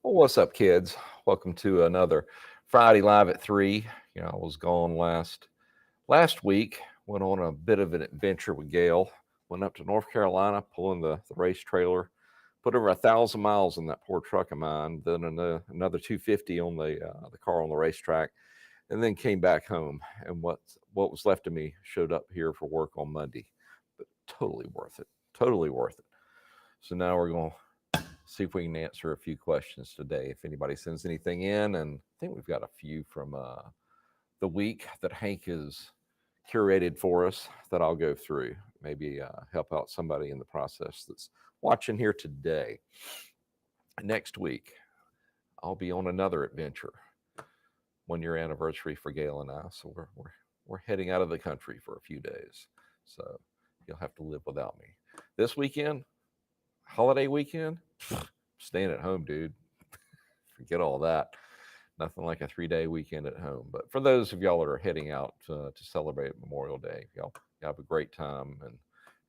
Well, what's up, kids? Welcome to another Friday Live at 3. I was gone last week. Went on a bit of an adventure with Gail. Went up to North Carolina, pulling the race trailer. Put over 1,000 miles in that poor truck of mine. Then another 250 on the car on the racetrack, and then came back home. And what was left of me showed up here for work on Monday. But totally worth it. Totally worth it. So now we're going to see if we can answer a few questions today. If anybody sends anything in, and I think we've got a few from the week that Hank has curated for us that I'll go through. Maybe help out somebody in the process that's watching here today. Next week, I'll be on another adventure. 1-year anniversary for Gail and I. So we're heading out of the country for a few days. So you'll have to live without me. This weekend, holiday weekend, staying at home, dude. Forget all that. Nothing like a 3-day weekend at home. But for those of y'all that are heading out to celebrate Memorial Day, y'all have a great time, and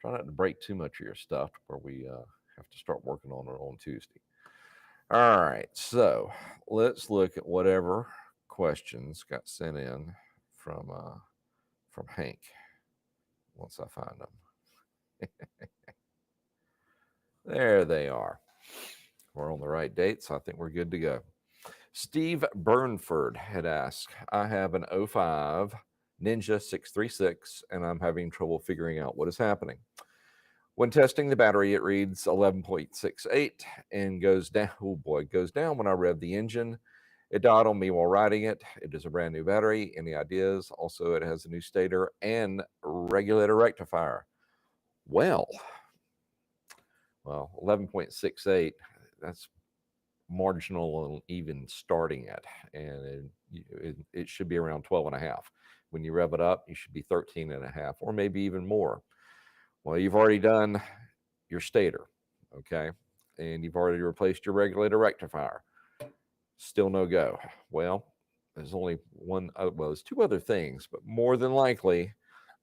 try not to break too much of your stuff where we have to start working on it on Tuesday. All right, so let's look at whatever questions got sent in from Hank once I find them. There they are. We're on the right date, so I think we're good to go. Steve Burnford had asked, I have an 05 Ninja 636, and I'm having trouble figuring out what is happening. When testing the battery, it reads 11.68 and goes down. Oh boy, it goes down when I rev the engine. It died on me while riding it. It is a brand new battery. Any ideas? Also, it has a new stator and regulator rectifier. Well, 11.68, that's marginal and even starting at, and it should be around 12 and a half. When you rev it up, you should be 13 and a half, or maybe even more. Well, you've already done your stator, okay, and you've already replaced your regulator rectifier. Still no go. Well, there's only there's two other things, but more than likely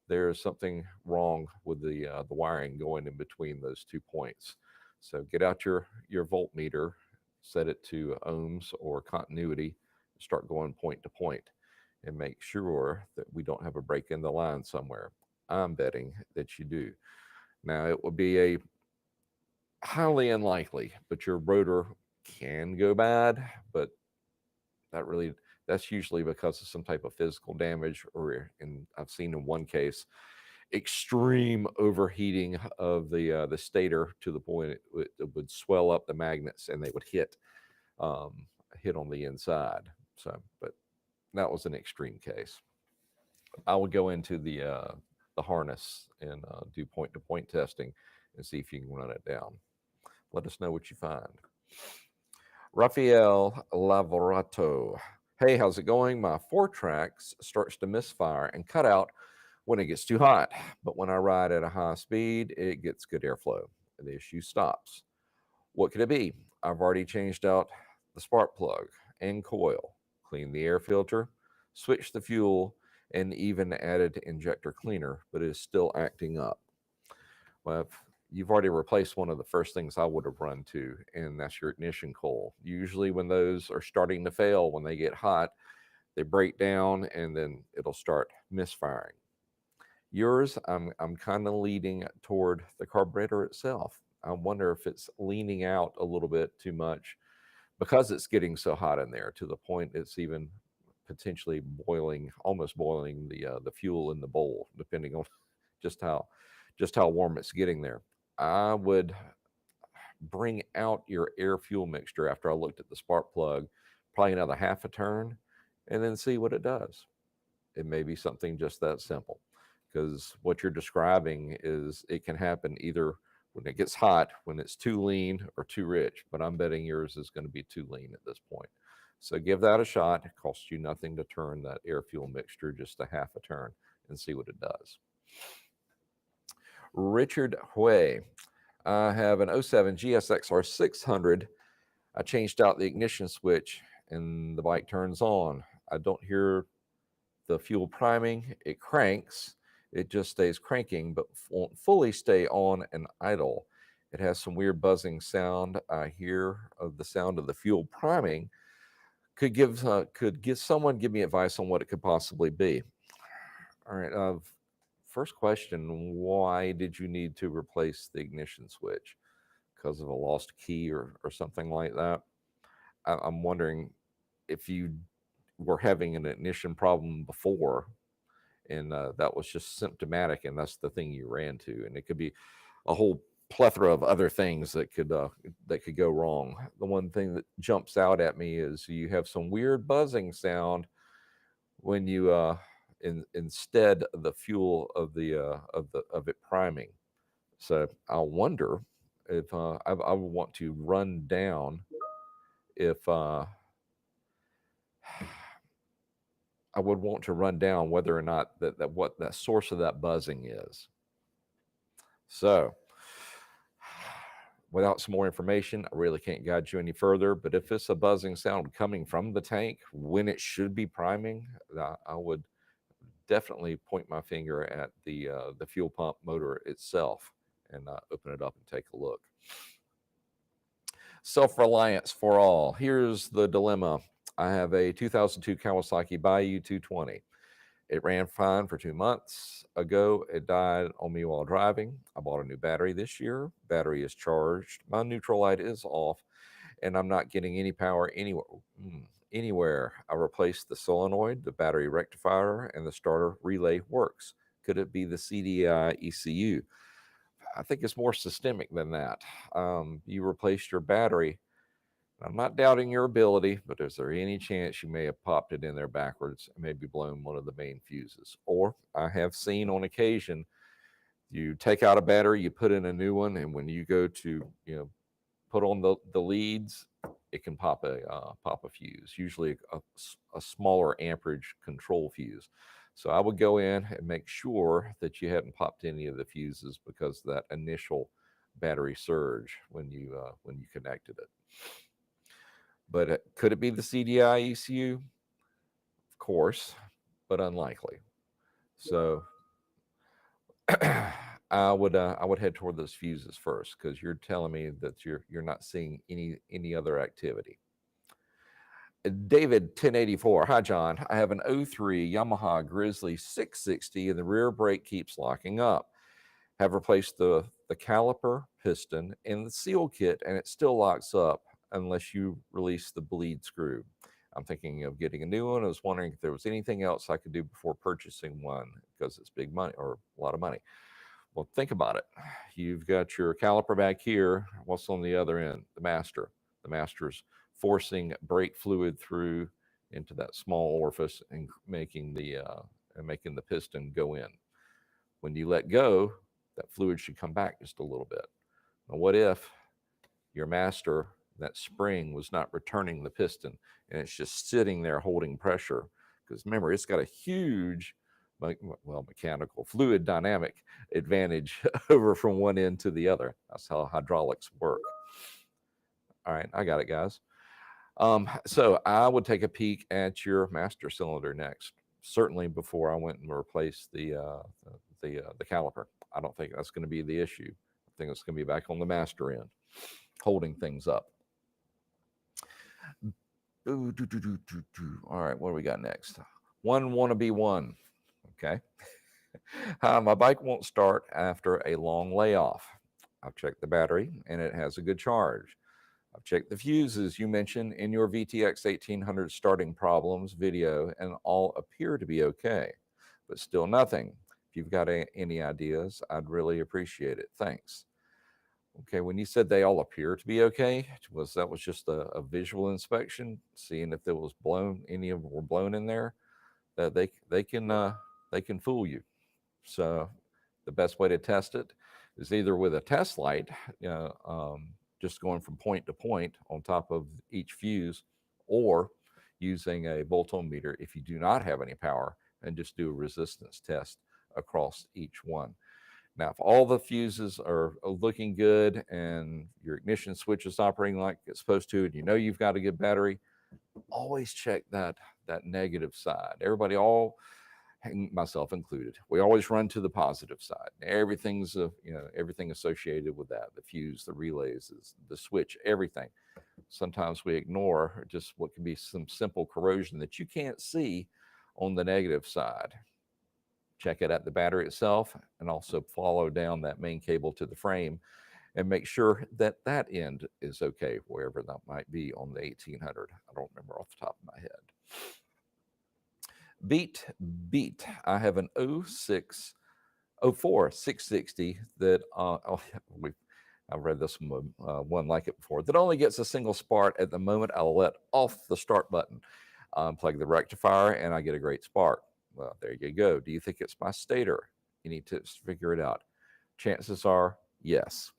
there's something wrong with the wiring going in between those 2 points. So get out your voltmeter, set it to ohms or continuity, start going point to point, and make sure that we don't have a break in the line somewhere. I'm betting that you do. Now, it will be a highly unlikely, but your rotor can go bad, but that's usually because of some type of physical damage, or I've seen in one case extreme overheating of the stator to the point it would swell up the magnets and they would hit on the inside. So, but that was an extreme case. I would go into the harness and do point-to-point testing and see if you can run it down. Let us know what you find. Rafael Lavorato. Hey, how's it going? My 4-tracks starts to misfire and cut out when it gets too hot, but when I ride at a high speed, it gets good airflow. The issue stops. What could it be? I've already changed out the spark plug and coil, cleaned the air filter, switched the fuel, and even added injector cleaner, but it is still acting up. Well, if you've already replaced one of the first things I would have run to, and that's your ignition coil. Usually when those are starting to fail, when they get hot, they break down and then it'll start misfiring. Yours, I'm kind of leading toward the carburetor itself. I wonder if it's leaning out a little bit too much because it's getting so hot in there to the point it's even potentially boiling, almost boiling the fuel in the bowl, depending on just how just how warm it's getting there. I would bring out your air fuel mixture after I looked at the spark plug, probably another half a turn, and then see what it does. It may be something just that simple, because what you're describing is it can happen either when it gets hot, when it's too lean or too rich. But I'm betting yours is going to be too lean at this point. So give that a shot. It costs you nothing to turn that air fuel mixture just a half a turn and see what it does. Richard Hui. I have an '07 GSXR 600. I changed out the ignition switch and the bike turns on. I don't hear the fuel priming. It cranks. It just stays cranking, but won't fully stay on and idle. It has some weird buzzing sound. I hear of the sound of the fuel priming. Could someone give me advice on what it could possibly be? All right. First question: why did you need to replace the ignition switch? Because of a lost key or something like that? I'm wondering if you were having an ignition problem before, and that was just symptomatic, and that's the thing you ran to, and it could be a whole plethora of other things that could go wrong. The one thing that jumps out at me is you have some weird buzzing sound when you instead of the fuel of it priming. So I wonder if I would want to run down if I would want to run down whether or not that what that source of that buzzing is. So, without some more information, I really can't guide you any further. But if it's a buzzing sound coming from the tank when it should be priming, I would definitely point my finger at the fuel pump motor itself and open it up and take a look. Self-reliance for all. Here's the dilemma. I have a 2002 Kawasaki Bayou 220. It ran fine for 2 months ago. It died on me while driving. I bought a new battery this year. Battery is charged. My neutral light is off, and I'm not getting any power anywhere. I replaced the solenoid, the battery rectifier, and the starter relay works. Could it be the CDI ECU? I think it's more systemic than that. You replaced your battery. I'm not doubting your ability, but is there any chance you may have popped it in there backwards and maybe blown one of the main fuses? Or I have seen on occasion, you take out a battery, you put in a new one, and when you go to put on the leads, it can pop a fuse, usually a smaller amperage control fuse. So I would go in and make sure that you hadn't popped any of the fuses because of that initial battery surge when you connected it. But could it be the CDI ECU? Of course, but unlikely. So I would head toward those fuses first because you're telling me that you're not seeing any other activity. David 1084. Hi John. I have an '03 Yamaha Grizzly 660 and the rear brake keeps locking up. Have replaced the caliper, piston, and the seal kit, and it still locks up unless you release the bleed screw. I'm thinking of getting a new one. I was wondering if there was anything else I could do before purchasing one because it's big money or a lot of money. Well, think about it. You've got your caliper back here. What's on the other end? The master. The master's forcing brake fluid through into that small orifice and making the piston go in. When you let go, that fluid should come back just a little bit. Now, what if your master, that spring, was not returning the piston and it's just sitting there holding pressure? Because remember, it's got a huge, mechanical fluid dynamic advantage over from one end to the other. That's how hydraulics work. All right, I got it, guys. So I would take a peek at your master cylinder next, certainly before I went and replaced the caliper. I don't think that's going to be the issue. I think it's going to be back on the master end, holding things up. All right, what do we got next? One wannabe one. Okay. My bike won't start after a long layoff. I've checked the battery and it has a good charge. I've checked the fuses you mentioned in your VTX 1800 starting problems video, and all appear to be okay, but still nothing. If you've got any ideas, I'd really appreciate it. Thanks. Okay, when you said they all appear to be okay, was that was just a visual inspection, seeing if there was blown, any of them were blown in there? That they can fool you. So the best way to test it is either with a test light, you know, just going from point to point on top of each fuse, or using a voltometer if you do not have any power, and just do a resistance test across each one. Now, if all the fuses are looking good and your ignition switch is operating like it's supposed to, and you know you've got a good battery, always check that negative side. Everybody, all myself included, we always run to the positive side. Everything's everything associated with that, the fuse, the relays, the switch, everything. Sometimes we ignore just what can be some simple corrosion that you can't see on the negative side. Check it at the battery itself, and also follow down that main cable to the frame and make sure that that end is okay, wherever that might be on the 1800. I don't remember off the top of my head. Beat. I have an 04 660 that I've read this one like it before, that only gets a single spark at the moment I'll let off the start button. Plug the rectifier and I get a great spark. Well, there you go. Do you think it's my stator? Any tips to figure it out? Chances are yes.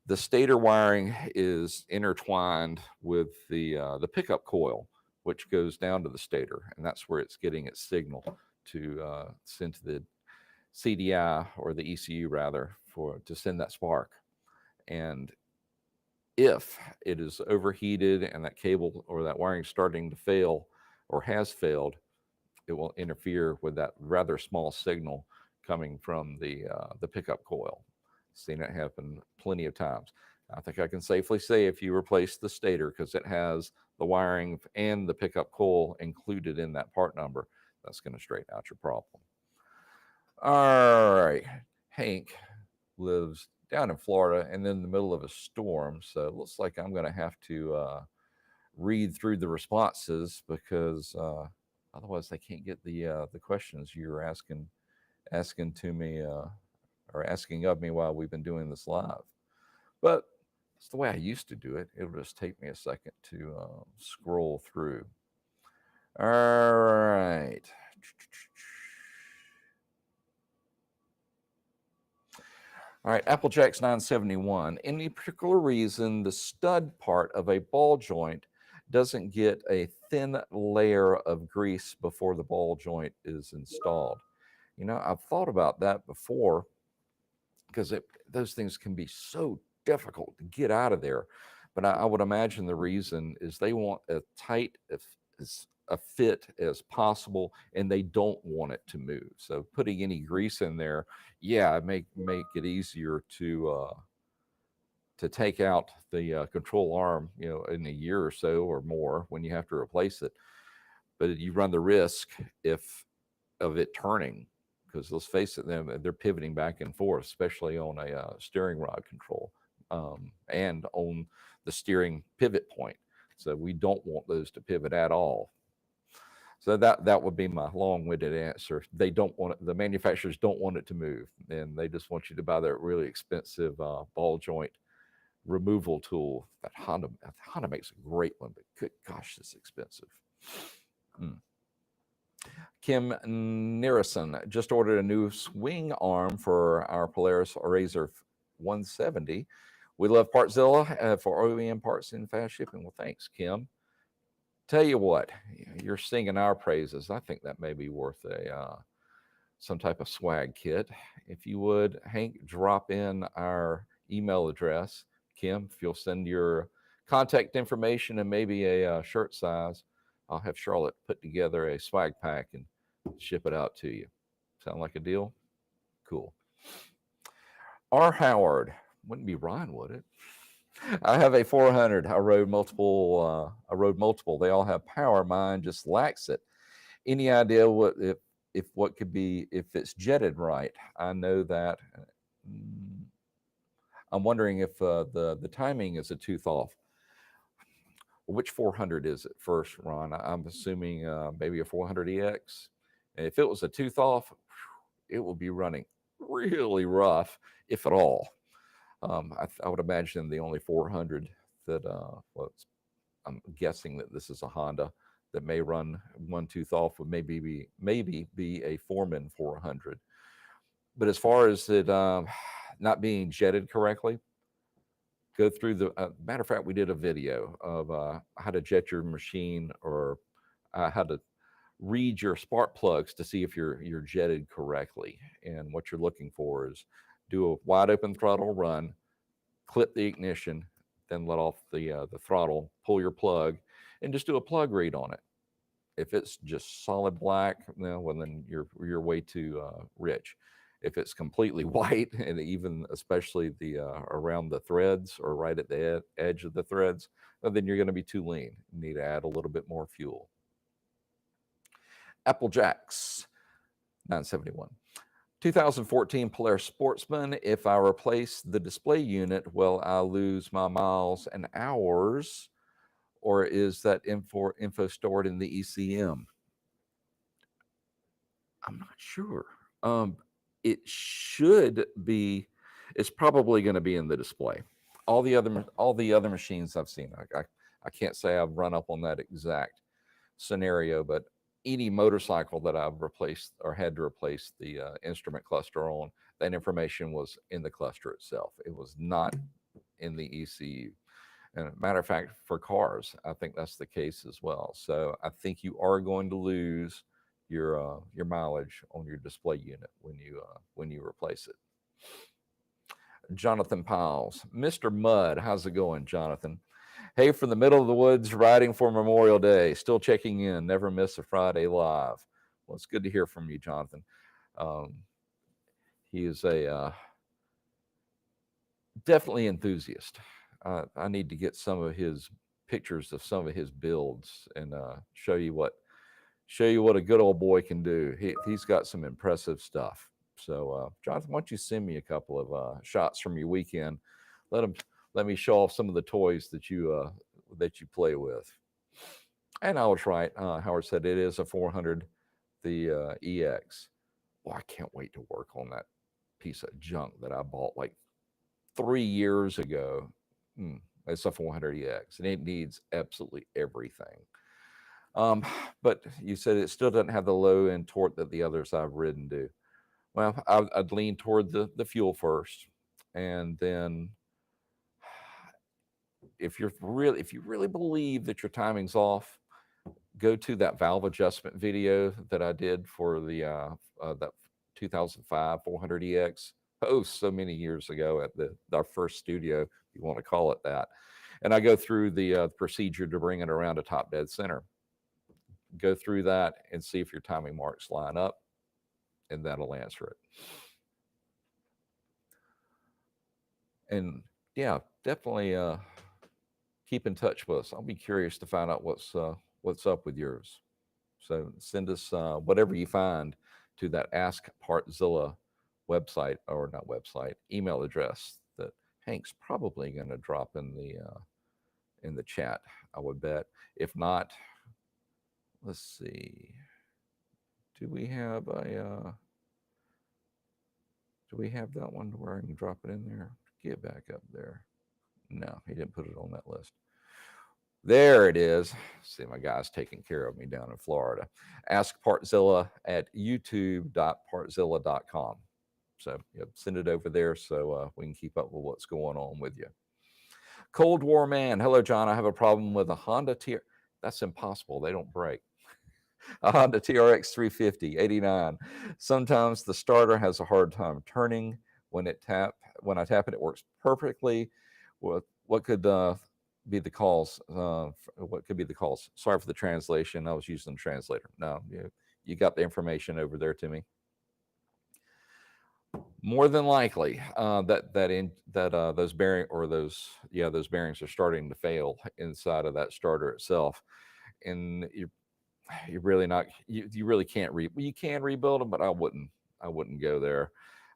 The stator wiring is intertwined with the pickup coil, which goes down to the stator, and that's where it's getting its signal to send to the CDI, or the ECU rather, to send that spark. And if it is overheated and that cable or that wiring starting to fail or has failed, it will interfere with that rather small signal coming from the pickup coil. Seen it happen plenty of times. I think I can safely say if you replace the stator, because it has the wiring and the pickup coil included in that part number, that's going to straighten out your problem. All right. Hank lives down in Florida and in the middle of a storm, so it looks like I'm going to have to read through the responses, because otherwise they can't get the questions you're asking to me, or asking of me while we've been doing this live. But it's the way I used to do it. It'll just take me a second to scroll through. All right. All right, Applejack's 971. Any particular reason the stud part of a ball joint doesn't get a thin layer of grease before the ball joint is installed? You know, I've thought about that before, because those things can be so difficult to get out of there. But I would imagine the reason is they want as tight as a fit as possible, and they don't want it to move. So putting any grease in there, yeah, make it easier to take out the control arm, you know, in a year or so or more when you have to replace it. But you run the risk of it turning, because let's face it, they're pivoting back and forth, especially on a steering rod control, and on the steering pivot point. So we don't want those to pivot at all. So that would be my long-winded answer. They don't want it, the manufacturers don't want it to move, and they just want you to buy that really expensive ball joint removal tool. That Honda makes a great one, but good gosh, it's expensive. Kim Nierison just ordered a new swing arm for our Polaris Razor 170. We love Partzilla for OEM parts and fast shipping. Well, thanks, Kim. Tell you what, you're singing our praises. I think that may be worth some type of swag kit. If you would, Hank, drop in our email address. Kim, if you'll send your contact information and maybe a shirt size, I'll have Charlotte put together a swag pack and ship it out to you. Sound like a deal? Cool. R. Howard. Wouldn't be Ryan, would it? I have a 400. I rode multiple. They all have power. Mine just lacks it. Any idea what could be if it's jetted right? I know that. I'm wondering if the timing is a tooth off. Which 400 is it first, Ron? I'm assuming maybe a 400EX. And if it was a tooth off, it will be running really rough, if at all. I would imagine the only 400 that, well, I'm guessing that this is a Honda that may run one tooth off would maybe be a Foreman 400. But as far as it not being jetted correctly, go through the matter of fact, we did a video of how to jet your machine, or how to read your spark plugs to see if you're jetted correctly. And what you're looking for is do a wide open throttle run, clip the ignition, then let off the throttle, pull your plug, and just do a plug read on it. If it's just solid black, well, then you're way too rich. If it's completely white, and even especially the around the threads or right at the edge of the threads, well, then you're going to be too lean. You need to add a little bit more fuel. Applejacks 971. 2014 Polaris Sportsman. If I replace the display unit, will I lose my miles and hours, or is that info stored in the ECM? I'm not sure. It should be. It's probably going to be in the display. All the other machines I've seen, I can't say I've run up on that exact scenario, but any motorcycle that I've replaced or had to replace the instrument cluster on, that information was in the cluster itself. It was not in the ECU. And a matter of fact, for cars, I think that's the case as well. So I think you are going to lose your mileage on your display unit when you replace it. Jonathan Piles, Mr. Mud, how's it going, Jonathan? Hey, from the middle of the woods, riding for Memorial Day. Still checking in. Never miss a Friday live. Well, it's good to hear from you, Jonathan. He is a definitely enthusiast. I need to get some of his pictures of some of his builds and show you what a good old boy can do. He's got some impressive stuff. So, Jonathan, why don't you send me a couple of shots from your weekend? Let me show off some of the toys that you play with. And I was right. Howard said it is a 400, the EX. Well, I can't wait to work on that piece of junk that I bought like 3 years ago. It's a 400 EX, and it needs absolutely everything. But you said it still doesn't have the low end torque that the others I've ridden do. Well, I'd lean toward the fuel first, and then if you really believe that your timing's off, go to that valve adjustment video that I did for the that 2005 400EX. Oh, so many years ago at our first studio, if you want to call it that. And I go through the procedure to bring it around to top dead center. Go through that and see if your timing marks line up, and that'll answer it. And yeah, definitely keep in touch with us. I'll be curious to find out what's up with yours. So send us whatever you find to that Ask Partzilla website, or not website, email address that Hank's probably going to drop in the chat, I would bet. If not, let's see. Do we have that one where I can drop it in there? Get back up there. No, he didn't put it on that list. There it is. See, my guy's taking care of me down in Florida. Ask Partzilla at youtube.partzilla.com. So send it over there so we can keep up with what's going on with you. Cold War Man. Hello, John. I have a problem with a Honda TR. That's impossible. They don't break. A Honda TRX 350, 89. Sometimes the starter has a hard time turning. When I tap it, it works perfectly. What could be the cause? What could be the cause? Sorry for the translation. I was using the translator. No, you got the information over there to me. More than likely, those bearings are starting to fail inside of that starter itself, and you really can't you can rebuild them, but I wouldn't go there.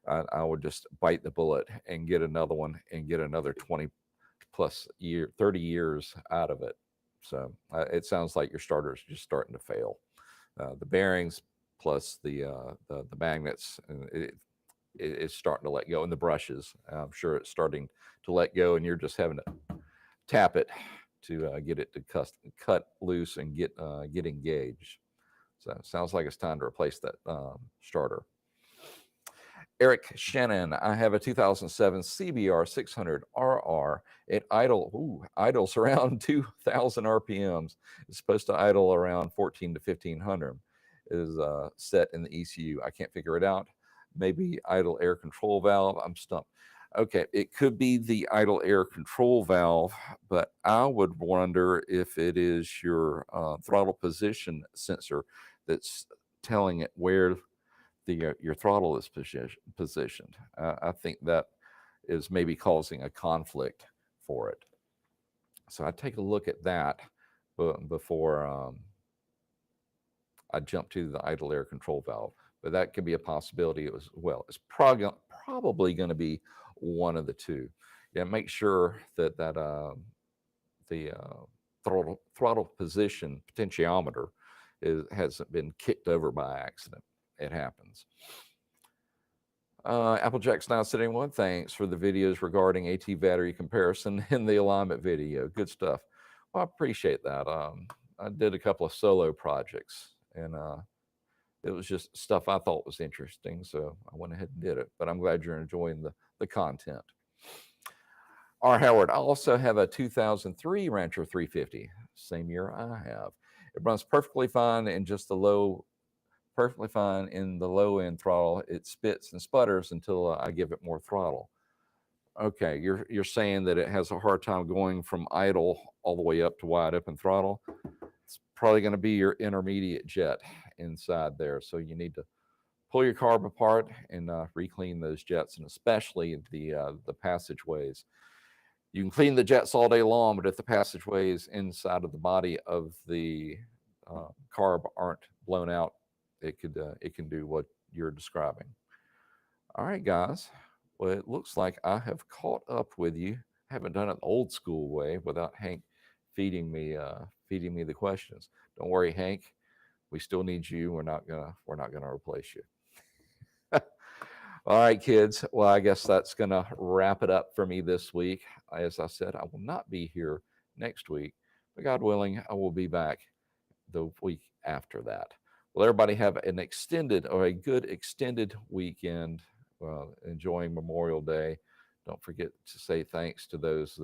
I would just bite the bullet and get another one and get another 20 plus 30 years out of it. So it sounds like your starter's just starting to fail. The bearings plus the magnets, it's starting to let go, and the brushes. I'm sure it's starting to let go, and you're just having to tap it to get it to cut loose and get engaged. So it sounds like it's time to replace that starter. Eric Shannon, I have a 2007 CBR 600RR. It idles around 2,000 RPMs. It's supposed to idle around 14 to 1,500. It is set in the ECU. I can't figure it out. Maybe idle air control valve. I'm stumped. Okay, it could be the idle air control valve, but I would wonder if it is your throttle position sensor that's telling it where your throttle is positioned. I think that is maybe causing a conflict for it. So I take a look at that before I jump to the idle air control valve. But that could be a possibility as well. It's probably going to be one of the two. Yeah, make sure that the throttle position potentiometer hasn't been kicked over by accident. It happens. Applejack's now sitting one. Thanks for the videos regarding AT battery comparison in the alignment video. Good stuff. Well, I appreciate that. I did a couple of solo projects, and it was just stuff I thought was interesting, so I went ahead and did it. But I'm glad you're enjoying the content. R. Howard, I also have a 2003 Rancher 350, same year I have. It runs perfectly fine in just the low end throttle. It spits and sputters until I give it more throttle. Okay, you're saying that it has a hard time going from idle all the way up to wide open throttle. It's probably going to be your intermediate jet inside there. So you need to pull your carb apart and re-clean those jets, and especially the passageways. You can clean the jets all day long, but if the passageways inside of the body of the carb aren't blown out, it can do what you're describing. All right, guys. Well, it looks like I have caught up with you. I haven't done it the old school way without Hank feeding me the questions. Don't worry, Hank. We still need you. We're not gonna replace you. All right, kids. Well, I guess that's going to wrap it up for me this week. As I said, I will not be here next week, but God willing, I will be back the week after that. Well, everybody have an extended or a good extended weekend, enjoying Memorial Day. Don't forget to say thanks to those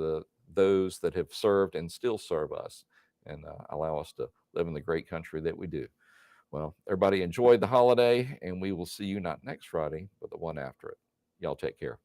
that have served and still serve us and allow us to live in the great country that we do. Well, everybody enjoy the holiday, and we will see you not next Friday, but the one after it. Y'all take care.